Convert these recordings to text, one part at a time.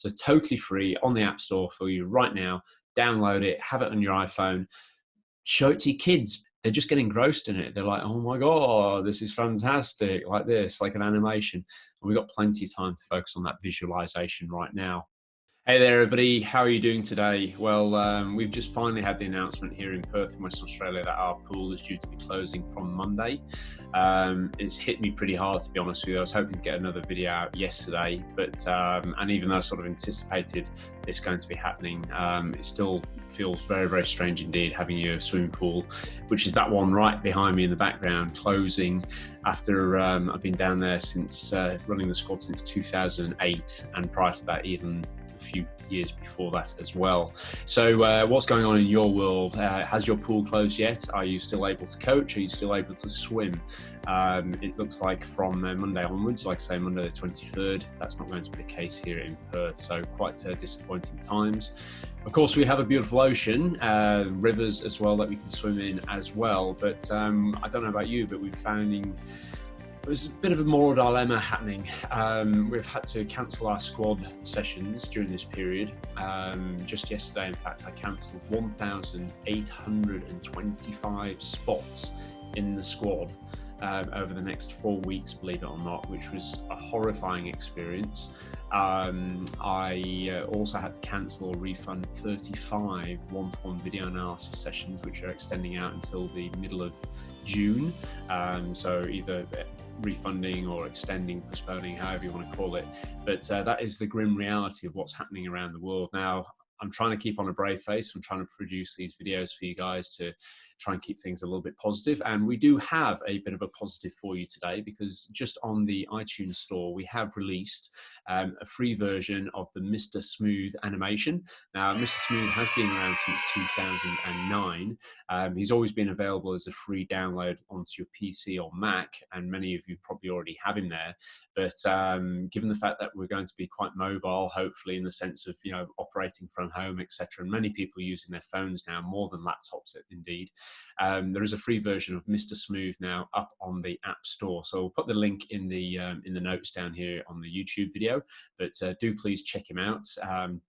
So totally free on the App Store for you right now. Download it, have it on your iPhone, show it to your kids. They're just getting engrossed in it. They're like, oh my God, this is fantastic, like this, like an animation. And we've got plenty of time to focus on that visualization right now. Hey there, everybody. How are you doing today? Well, we've just finally had the announcement here in Perth, in Western Australia, that our pool is due to be closing from Monday. It's hit me pretty hard, to be honest with you. I was hoping to get another video out yesterday, but and even though I sort of anticipated this going to be happening, it still feels very, very strange indeed having your swimming pool, which is that one right behind me in the background, closing after I've been down there since running the squad since 2008, and prior to that even few years before that as well. So what's going on in your world? Has your pool closed yet? Are you still able to coach? Are you still able to swim? It looks like from Monday onwards, like I say, Monday the 23rd, that's not going to be the case here in Perth. So quite disappointing times. Of course, we have a beautiful ocean, rivers as well that we can swim in as well. But I don't know about you, but we're finding there's a bit of a moral dilemma happening. We've had to cancel our squad sessions during this period. Just yesterday, in fact, I cancelled 1,825 spots in the squad over the next 4 weeks, believe it or not, which was a horrifying experience. I also had to cancel or refund 35 one-to-one video analysis sessions, which are extending out until the middle of June. So either refunding or extending, postponing, however you want to call it. But that is the grim reality of what's happening around the world. Now, I'm trying to keep on a brave face. I'm trying to produce these videos for you guys to try and keep things a little bit positive. And we do have a bit of a positive for you today, because just on the iTunes store, we have released a free version of the Mr. Smooth animation. Now, Mr. Smooth has been around since 2009. He's always been available as a free download onto your PC or Mac, and many of you probably already have him there. But given the fact that we're going to be quite mobile, hopefully in the sense of, you know, operating from home, etc., and many people using their phones now more than laptops, indeed, there is a free version of Mr. Smooth now up on the App Store. So we'll put the link in the notes down here on the YouTube video. But do please check him out.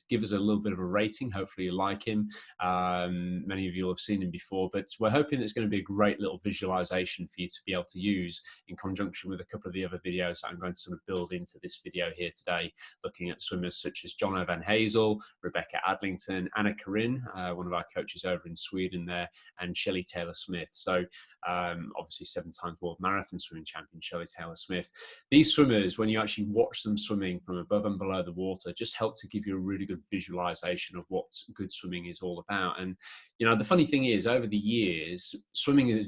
Give us a little bit of a rating. Hopefully you like him. Many of you will have seen him before, but we're hoping it's going to be a great little visualization for you to be able to use in conjunction with a couple of the other videos that I'm going to sort of build into this video here today, looking at swimmers such as John Van Hazel, Rebecca Adlington, Anna Karin, one of our coaches over in Sweden there, and Shelley Taylor-Smith. So obviously 7-time world marathon swimming champion Shelley Taylor-Smith. These swimmers, when you actually watch them swimming from above and below the water, just help to give you a really good visualization of what good swimming is all about. And you know, the funny thing is, over the years, swimming is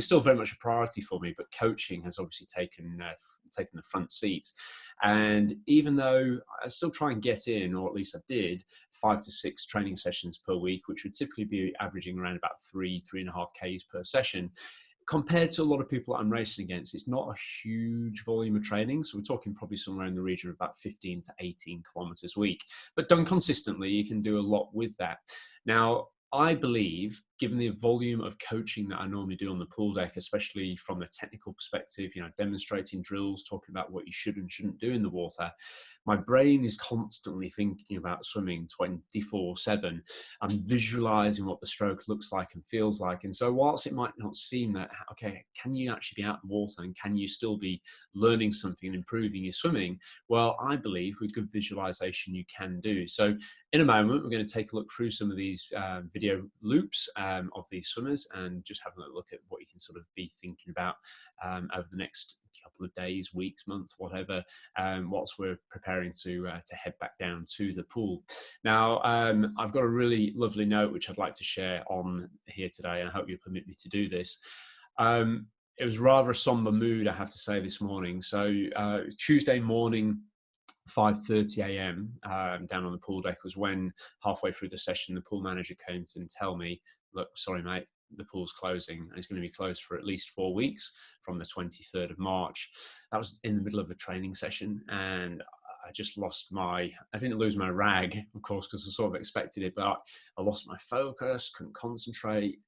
still very much a priority for me, but coaching has obviously taken the front seat. And even though I still try and get in, or at least I did, 5 to 6 training sessions per week, which would typically be averaging around about 3.5 Ks per session, compared to a lot of people that I'm racing against, it's not a huge volume of training. So we're talking probably somewhere in the region of about 15 to 18 kilometers a week. But done consistently, you can do a lot with that. Now, I believe, given the volume of coaching that I normally do on the pool deck, especially from a technical perspective, you know, demonstrating drills, talking about what you should and shouldn't do in the water, my brain is constantly thinking about swimming 24/7. I'm visualizing what the stroke looks like and feels like. And so whilst it might not seem that, okay, can you actually be out in the water and can you still be learning something and improving your swimming? Well, I believe with good visualization, you can do. So in a moment, we're going to take a look through some of these video loops of these swimmers and just have a look at what you can sort of be thinking about over the next couple of days, weeks, months, whatever, whilst we're preparing to head back down to the pool. Now, I've got a really lovely note which I'd like to share on here today, and I hope you'll permit me to do this. It was rather a somber mood, I have to say, this morning. So Tuesday morning, 5:30 a.m. Down on the pool deck was when, halfway through the session, the pool manager came to and tell me, look, sorry, mate, the pool's closing, and it's going to be closed for at least 4 weeks from the 23rd of March. That was in the middle of a training session, and I just lost I didn't lose my rag, of course, because I sort of expected it, but I lost my focus, couldn't concentrate.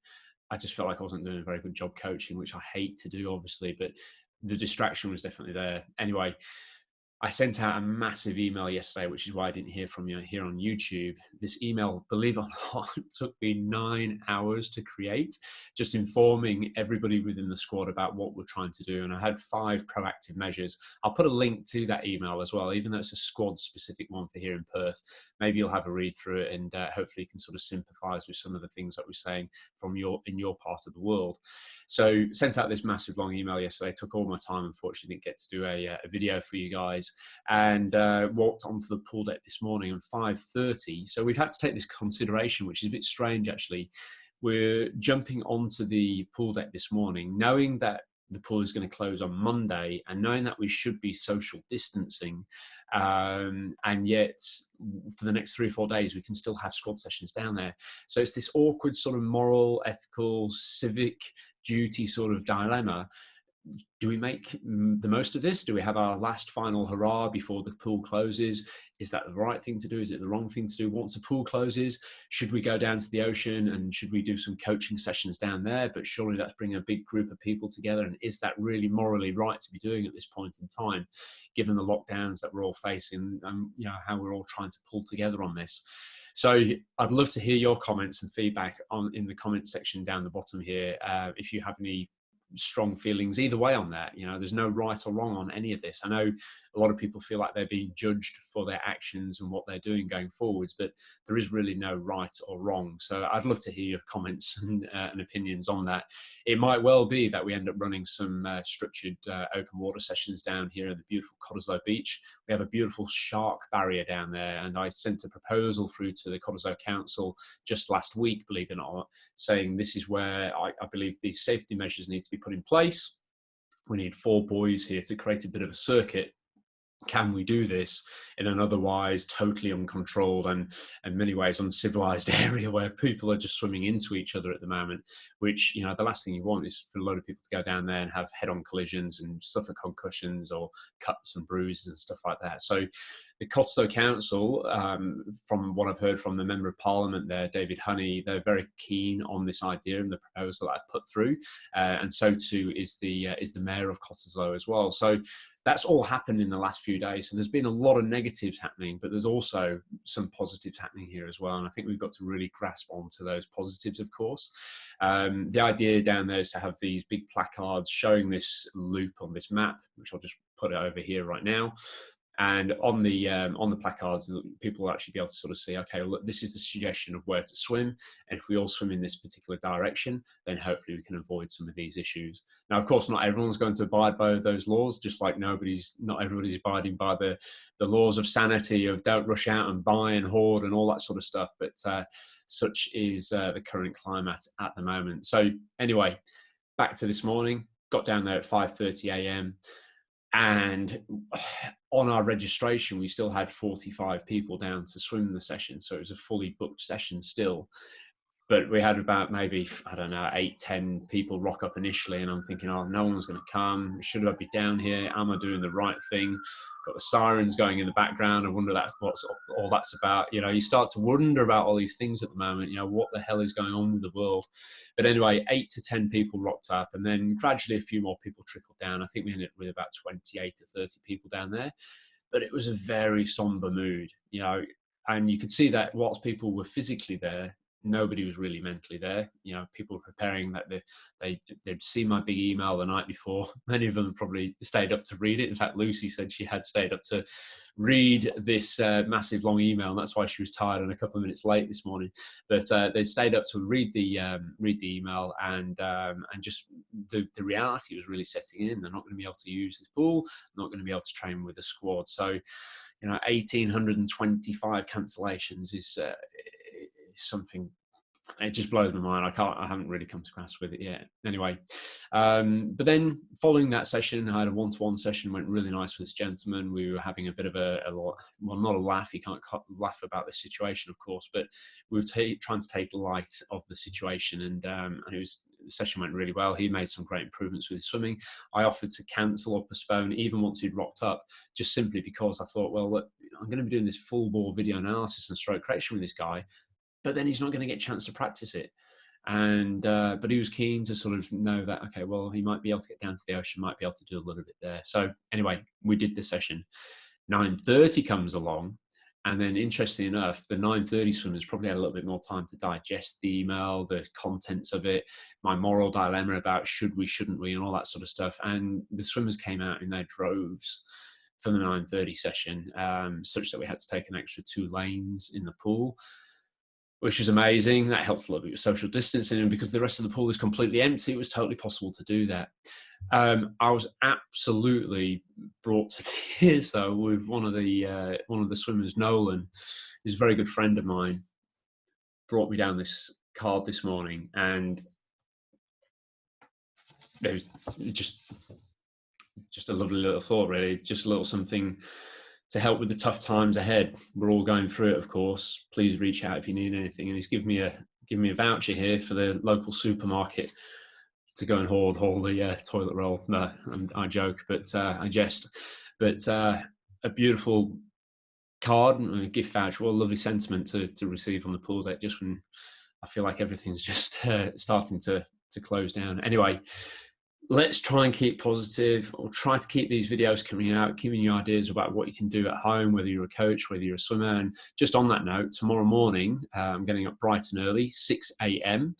I just felt like I wasn't doing a very good job coaching, which I hate to do, obviously, but the distraction was definitely there. Anyway, I sent out a massive email yesterday, which is why I didn't hear from you here on YouTube. This email, believe it or not, took me 9 hours to create, just informing everybody within the squad about what we're trying to do. And I had 5 proactive measures. I'll put a link to that email as well, even though it's a squad specific one for here in Perth. Maybe you'll have a read through it, and hopefully you can sort of sympathize with some of the things that we're saying from in your part of the world. So sent out this massive long email yesterday, took all my time, unfortunately didn't get to do a video for you guys, and walked onto the pool deck this morning at 5:30. So we've had to take this consideration, which is a bit strange actually. We're jumping onto the pool deck this morning, knowing that the pool is going to close on Monday, and knowing that we should be social distancing, and yet for the next 3 or 4 days we can still have squad sessions down there. So it's this awkward sort of moral, ethical, civic duty sort of dilemma. Do we make the most of this? Do we have our last final hurrah before the pool closes? Is that the right thing to do? Is it the wrong thing to do? Once the pool closes, should we go down to the ocean, and should we do some coaching sessions down there? But surely that's bringing a big group of people together. And is that really morally right to be doing at this point in time, given the lockdowns that we're all facing, and how we're all trying to pull together on this? So I'd love to hear your comments and feedback in the comment section down the bottom here. If you have any strong feelings either way on that. There's no right or wrong on any of this. I know a lot of people feel like they're being judged for their actions and what they're doing going forwards, but there is really no right or wrong. So I'd love to hear your comments and opinions on that. It might well be that we end up running some structured open water sessions down here in the beautiful Cottesloe Beach. We have a beautiful shark barrier down there, and I sent a proposal through to the Cottesloe Council just last week, believe it or not, saying this is where I believe these safety measures need to be put in place. We need 4 buoys here to create a bit of a circuit. Can we do this in an otherwise totally uncontrolled and in many ways uncivilized area where people are just swimming into each other at the moment, which, the last thing you want is for a load of people to go down there and have head-on collisions and suffer concussions or cuts and bruises and stuff like that. So the Cottesloe Council, from what I've heard from the Member of Parliament there, David Honey, they're very keen on this idea and the proposal that I've put through, and so too is the Mayor of Cottesloe as well. So that's all happened in the last few days. So there's been a lot of negatives happening, but there's also some positives happening here as well. And I think we've got to really grasp onto those positives, of course. The idea down there is to have these big placards showing this loop on this map, which I'll just put it over here right now. And on the placards, people will actually be able to sort of see, okay, look, this is the suggestion of where to swim. And if we all swim in this particular direction, then hopefully we can avoid some of these issues. Now, of course, not everyone's going to abide by those laws, just like not everybody's abiding by the laws of sanity of don't rush out and buy and hoard and all that sort of stuff. But such is the current climate at the moment. So anyway, back to this morning, got down there at 5:30 a.m. And on our registration, we still had 45 people down to swim the session. So it was a fully booked session still. But we had about maybe, 8-10 people rock up initially. And I'm thinking, oh, no one's going to come. Should I be down here? Am I doing the right thing? Got the sirens going in the background. I wonder what's all that's about. You start to wonder about all these things at the moment. What the hell is going on with the world? But anyway, 8 to 10 people rocked up, and then gradually a few more people trickled down. I think we ended up with about 28 to 30 people down there. But it was a very somber mood, and you could see that whilst people were physically there, nobody was really mentally there. People were preparing that they'd seen my big email the night before. Many of them probably stayed up to read it. In fact, Lucy said she had stayed up to read this massive long email, and that's why she was tired and a couple of minutes late this morning. But they stayed up to read the email, and just the reality was really setting in. They're not going to be able to use this pool, not going to be able to train with the squad. So 1,825 cancellations is something, it just blows my mind. I haven't really come to grasp with it yet. Anyway, but then following that session, I had a one-to-one session, went really nice with this gentleman. We were having a bit of not a laugh. You can't laugh about the situation, of course, but we were trying to take light of the situation, and the session went really well. He made some great improvements with his swimming. I offered to cancel or postpone even once he'd rocked up, just simply because I thought, well, look, I'm going to be doing this full bore video analysis and stroke correction with this guy, but then he's not going to get a chance to practice it. And but he was keen to sort of know that, okay, well, he might be able to get down to the ocean, might be able to do a little bit there. So anyway, we did the session. 9:30 comes along, and then interestingly enough, the 9:30 swimmers probably had a little bit more time to digest the email, the contents of it, my moral dilemma about should we, shouldn't we, and all that sort of stuff. And the swimmers came out in their droves for the 9:30 session, such that we had to take an extra 2 lanes in the pool, which was amazing. That helped a little bit with social distancing, and because the rest of the pool is completely empty, it was totally possible to do that. I was absolutely brought to tears though with one of the swimmers, Nolan, who's a very good friend of mine, brought me down this card this morning, and it was just a lovely little thought, really, just a little something to help with the tough times ahead. We're all going through it, of course. Please reach out if you need anything. And he's given me a voucher here for the local supermarket to go and hoard all the toilet roll. No, I joke, but I jest. But a beautiful card and a gift voucher. What a lovely sentiment to receive on the pool deck, just when I feel like everything's just starting to close down. Anyway, let's try and keep positive, or try to keep these videos coming out, giving you ideas about what you can do at home, whether you're a coach, whether you're a swimmer. And just on that note, tomorrow morning, I'm getting up bright and early, 6 a.m.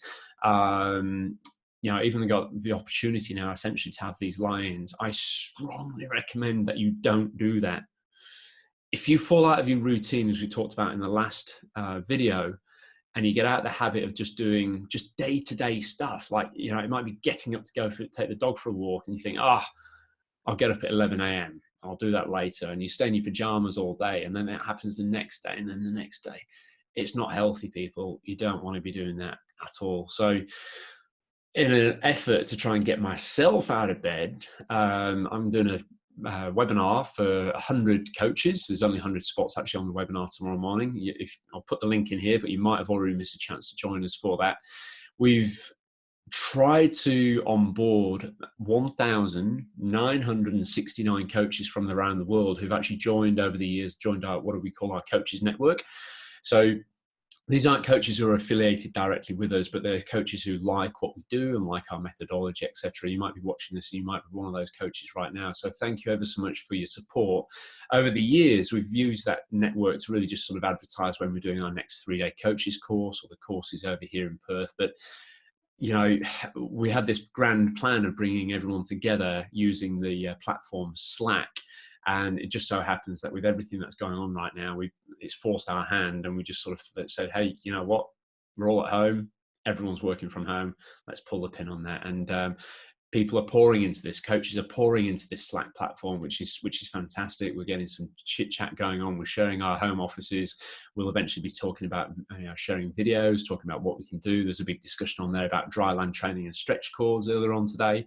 Even got the opportunity now essentially to have these lie-ins. I strongly recommend that you don't do that. If you fall out of your routine, as we talked about in the last video, and you get out of the habit of just doing just day-to-day stuff, like, it might be getting up to take the dog for a walk, and you think, I'll get up at 11 a.m. I'll do that later. And you stay in your pajamas all day, and then it happens the next day, and then the next day. It's not healthy, people. You don't want to be doing that at all. So in an effort to try and get myself out of bed, I'm doing a webinar for 100 coaches. There's only 100 spots actually on the webinar tomorrow morning. I'll put the link in here, but you might have already missed a chance to join us for that. We've tried to onboard 1,969 coaches from around the world who've actually joined over the years, joined our, what do we call our coaches network. So these aren't coaches who are affiliated directly with us, but they're coaches who like what we do and like our methodology, etc. You might be watching this and you might be one of those coaches right now. So thank you ever so much for your support. Over the years, we've used that network to really just sort of advertise when we're doing our next 3-day coaches course, or the courses over here in Perth. But we had this grand plan of bringing everyone together using the platform Slack. And it just so happens that with everything that's going on right now, it's forced our hand, and we just sort of said, hey, you know what? We're all at home. Everyone's working from home. Let's pull the pin on that. And people are pouring into this. Coaches are pouring into this Slack platform, which is fantastic. We're getting some chit chat going on. We're sharing our home offices. We'll eventually be talking about sharing videos, talking about what we can do. There's a big discussion on there about dry land training and stretch cords earlier on today.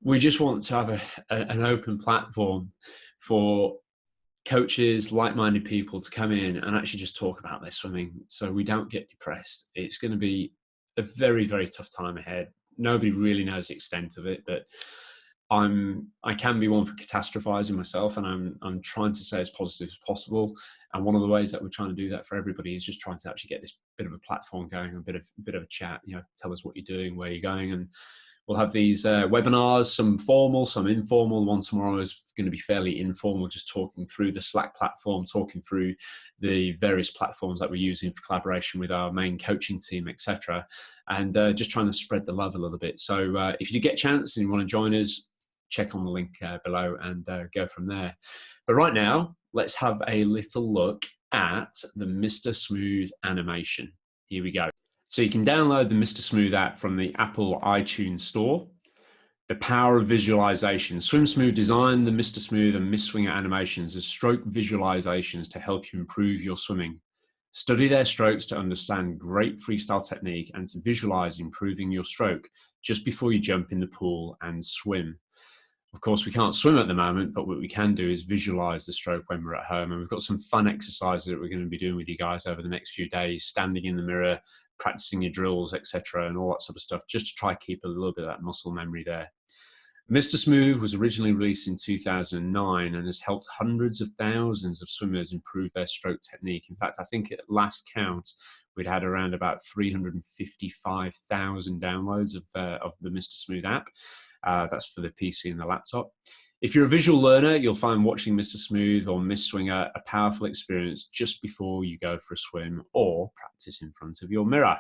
We just want to have an open platform for coaches, like-minded people to come in and actually just talk about their swimming, so we don't get depressed. It's going to be a very, very tough time ahead. Nobody really knows the extent of it, but I can be one for catastrophizing myself, and I'm trying to stay as positive as possible. And one of the ways that we're trying to do that for everybody is just trying to actually get this bit of a platform going, a bit of a chat. Tell us what you're doing, where you're going, and we'll have these webinars, some formal, some informal. The one tomorrow is going to be fairly informal, just talking through the Slack platform, talking through the various platforms that we're using for collaboration with our main coaching team, etc. And just trying to spread the love a little bit. So if you get a chance and you want to join us, check on the link below and go from there. But right now, let's have a little look at the Mr. Smooth animation. Here we go. So you can download the Mr. Smooth app from the Apple iTunes store. The power of visualization. Swim Smooth designed the Mr. Smooth and Miss Swinger animations as stroke visualizations to help you improve your swimming. Study their strokes to understand great freestyle technique and to visualize improving your stroke just before you jump in the pool and swim. Of course, we can't swim at the moment, but what we can do is visualize the stroke when we're at home. And we've got some fun exercises that we're going to be doing with you guys over the next few days, standing in the mirror, practicing your drills, etc., and all that sort of stuff, just to try to keep a little bit of that muscle memory there. Mr. Smooth was originally released in 2009 and has helped hundreds of thousands of swimmers improve their stroke technique. In fact, I think at last count, we'd had around about 355,000 downloads of the Mr. Smooth app. That's for the PC and the laptop. If you're a visual learner, you'll find watching Mr. Smooth or Miss Swinger a powerful experience just before you go for a swim or practice in front of your mirror.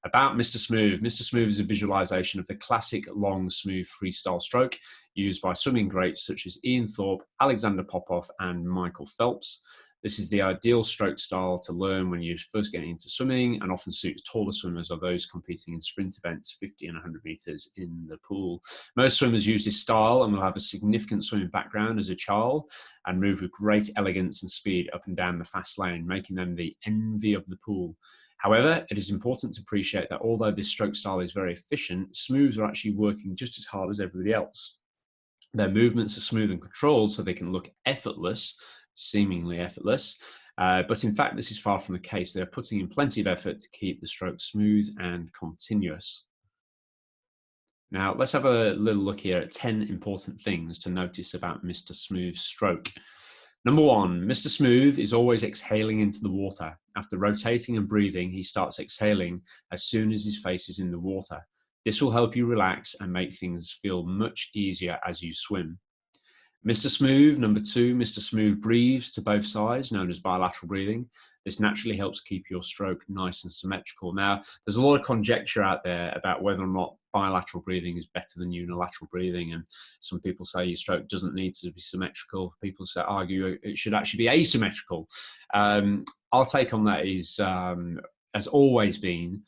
About Mr. Smooth. Mr. Smooth is a visualization of the classic long, smooth freestyle stroke used by swimming greats such as Ian Thorpe, Alexander Popov, and Michael Phelps. This is the ideal stroke style to learn when you're first getting into swimming and often suits taller swimmers or those competing in sprint events, 50 and 100 meters in the pool. Most swimmers use this style and will have a significant swimming background as a child and move with great elegance and speed up and down the fast lane, making them the envy of the pool. However, it is important to appreciate that although this stroke style is very efficient, smooths are actually working just as hard as everybody else. Their movements are smooth and controlled so they can look effortless, seemingly effortless, but in fact this is far from the case. They're putting in plenty of effort to keep the stroke smooth and continuous. Now let's have a little look here at 10 important things to notice about Mr. Smooth's stroke. Number 1, Mr. Smooth is always exhaling into the water. After rotating and breathing, he starts exhaling as soon as his face is in the water. This will help you relax and make things feel much easier as you swim. Mr. Smooth, number 2, Mr. Smooth breathes to both sides, known as bilateral breathing. This naturally helps keep your stroke nice and symmetrical. Now, there's a lot of conjecture out there about whether or not bilateral breathing is better than unilateral breathing, and some people say your stroke doesn't need to be symmetrical. People argue it should actually be asymmetrical. Our take on that is, has always been,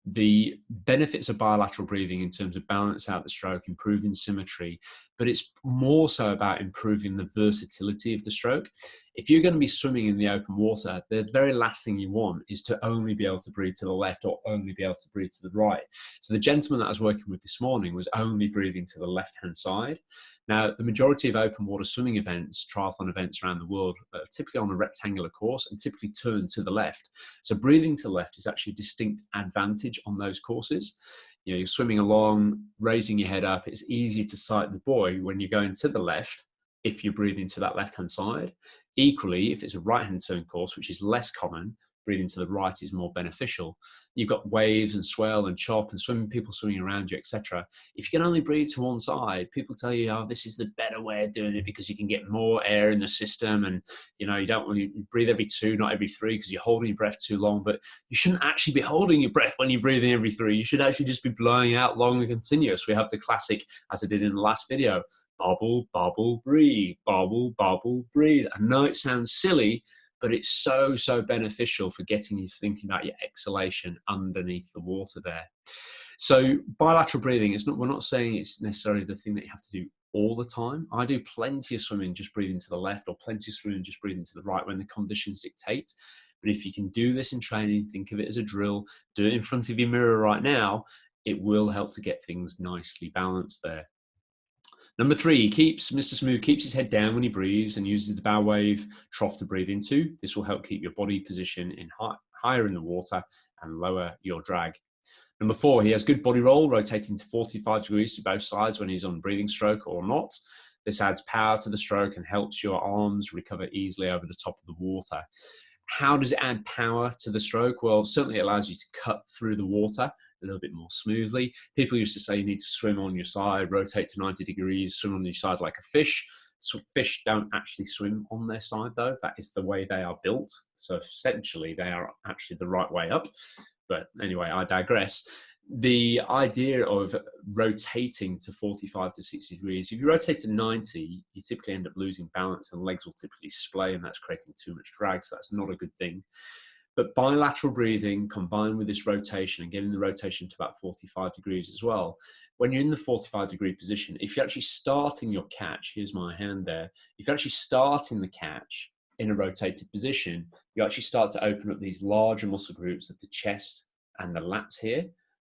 the benefits of bilateral breathing in terms of balance out the stroke, improving symmetry, but it's more so about improving the versatility of the stroke. If you're going to be swimming in the open water, the very last thing you want is to only be able to breathe to the left or only be able to breathe to the right. So the gentleman that I was working with this morning was only breathing to the left-hand side. Now, the majority of open water swimming events, triathlon events around the world, are typically on a rectangular course and typically turn to the left. So breathing to the left is actually a distinct advantage on those courses. You know, you're swimming along, raising your head up. It's easier to sight the buoy when you're going to the left if you're breathing to that left-hand side. Equally, if it's a right-hand turn course, which is less common, breathing to the right is more beneficial. You've got waves and swell and chop and people swimming around you, etc. If you can only breathe to one side, people tell you, oh, this is the better way of doing it because you can get more air in the system, and you know, you don't want to breathe every 2, not every 3, because you're holding your breath too long. But you shouldn't actually be holding your breath when you're breathing every 3. You should actually just be blowing out long and continuous. We have the classic, as I did in the last video, bubble, bubble, breathe, bubble, bubble, breathe. I know it sounds silly, but it's so, so beneficial for getting you thinking about your exhalation underneath the water there. So bilateral breathing, we're not saying it's necessarily the thing that you have to do all the time. I do plenty of swimming just breathing to the left, or plenty of swimming just breathing to the right when the conditions dictate. But if you can do this in training, think of it as a drill, do it in front of your mirror right now, it will help to get things nicely balanced there. Number 3, Mr. Smooth keeps his head down when he breathes and uses the bow wave trough to breathe into. This will help keep your body position higher in the water and lower your drag. Number 4, he has good body roll, rotating to 45 degrees to both sides when he's on breathing stroke or not. This adds power to the stroke and helps your arms recover easily over the top of the water. How does it add power to the stroke? Well, certainly it allows you to cut through the water a little bit more smoothly. People used to say you need to swim on your side, rotate to 90 degrees, swim on your side like a fish. So fish don't actually swim on their side though. That is the way they are built. So essentially they are actually the right way up. But anyway, I digress. The idea of rotating to 45 to 60 degrees, if you rotate to 90, you typically end up losing balance and legs will typically splay, and that's creating too much drag. So that's not a good thing. But bilateral breathing combined with this rotation and getting the rotation to about 45 degrees as well. When you're in the 45 degree position, if you're actually starting your catch, here's my hand there. If you're actually starting the catch in a rotated position, you actually start to open up these larger muscle groups of the chest and the lats here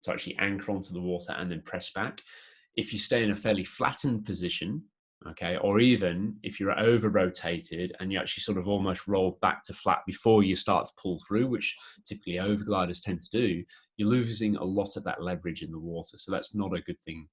to actually anchor onto the water and then press back. If you stay in a fairly flattened position, okay, or even if you're over rotated and you actually sort of almost roll back to flat before you start to pull through, which typically overgliders tend to do, you're losing a lot of that leverage in the water. So that's not a good thing.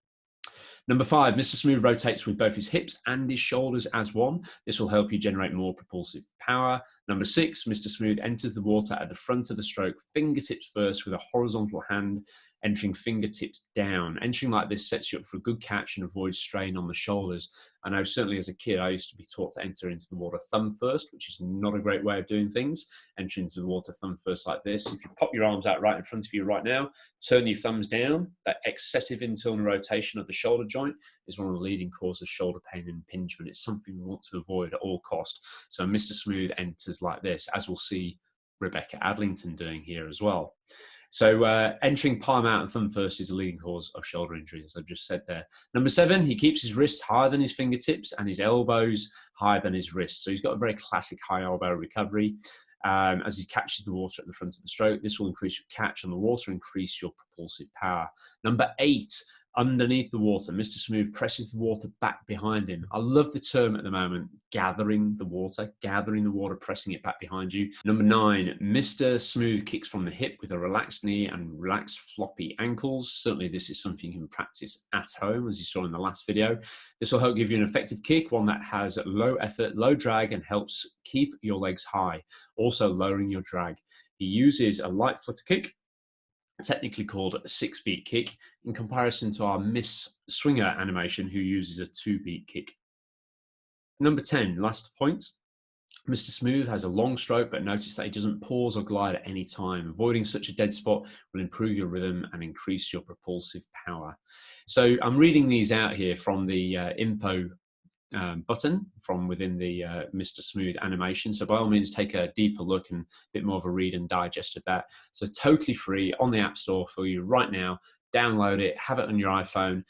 Number 5, Mr. Smooth rotates with both his hips and his shoulders as one. This will help you generate more propulsive power. Number 6, Mr. Smooth enters the water at the front of the stroke, fingertips first with a horizontal hand entering fingertips down. Entering like this sets you up for a good catch and avoids strain on the shoulders. I know certainly as a kid, I used to be taught to enter into the water thumb first, which is not a great way of doing things. Enter into the water thumb first like this. If you pop your arms out right in front of you right now, turn your thumbs down, that excessive internal rotation of the shoulder joint is one of the leading causes of shoulder pain and impingement. It's something we want to avoid at all cost. So Mr. Smooth enters like this, as we'll see Rebecca Adlington doing here as well. So entering palm out and thumb first is the leading cause of shoulder injury, as I've just said there. Number 7, he keeps his wrists higher than his fingertips and his elbows higher than his wrists. So he's got a very classic high elbow recovery. As he catches the water at the front of the stroke, this will increase your catch on the water, increase your propulsive power. Number 8, underneath the water, Mr. Smooth presses the water back behind him. I love the term at the moment, gathering the water, pressing it back behind you. Number 9, Mr. Smooth kicks from the hip with a relaxed knee and relaxed floppy ankles. Certainly this is something you can practice at home, as you saw in the last video. This will help give you an effective kick, one that has low effort, low drag, and helps keep your legs high, also lowering your drag. He uses a light flutter kick, technically called a 6-beat kick, in comparison to our Miss Swinger animation, who uses a 2-beat kick. Number 10, last point. Mr. Smooth has a long stroke, but notice that he doesn't pause or glide at any time. Avoiding such a dead spot will improve your rhythm and increase your propulsive power. So I'm reading these out here from the info button from within the Mr. Smooth animation. So by all means, take a deeper look and a bit more of a read and digest of that. So totally free on the App Store for you right now. Download it, have it on your iPhone,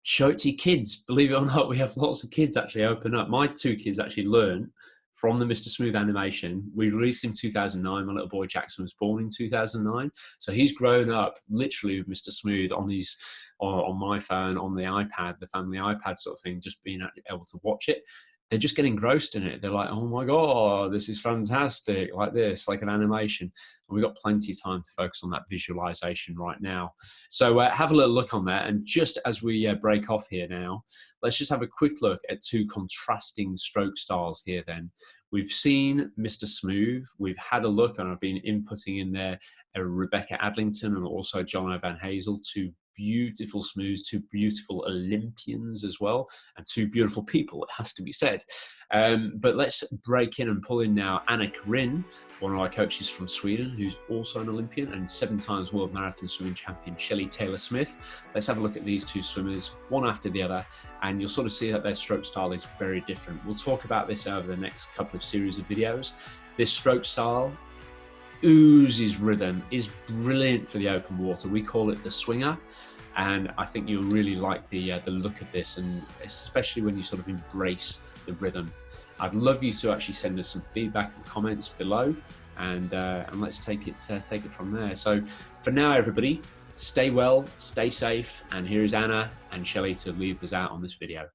show it to your kids. Believe it or not, we have lots of kids actually open up. My 2 kids actually learn from the Mr. Smooth animation. We released in 2009. My little boy Jackson was born in 2009. So he's grown up literally with Mr. Smooth on his, on my phone, on the iPad, the family iPad sort of thing, just being able to watch it. They're just getting engrossed in it. They're like, oh my God, this is fantastic, like this, like an animation. And we've got plenty of time to focus on that visualization right now. So have a little look on that. And just as we break off here now, let's just have a quick look at 2 contrasting stroke styles here then. We've seen Mr. Smooth. We've had a look, and I've been inputting in there Rebecca Adlington and also John Van Hazel, 2 beautiful Smooths, 2 beautiful Olympians as well, and 2 beautiful people, it has to be said. But let's break in and pull in now Anna Karin, one of our coaches from Sweden, who's also an Olympian and 7 times world marathon swimming champion, Shelley Taylor-Smith. Let's have a look at these 2 swimmers, one after the other, and you'll sort of see that their stroke style is very different. We'll talk about this over the next couple of series of videos. This stroke style oozes rhythm, is brilliant for the open water. We call it the swinger, and I think you'll really like the look of this, and especially when you sort of embrace the rhythm. I'd love you to actually send us some feedback and comments below, and let's take it from there. So for now, everybody, stay well, stay safe, and here is Anna and Shelley to lead us out on this video.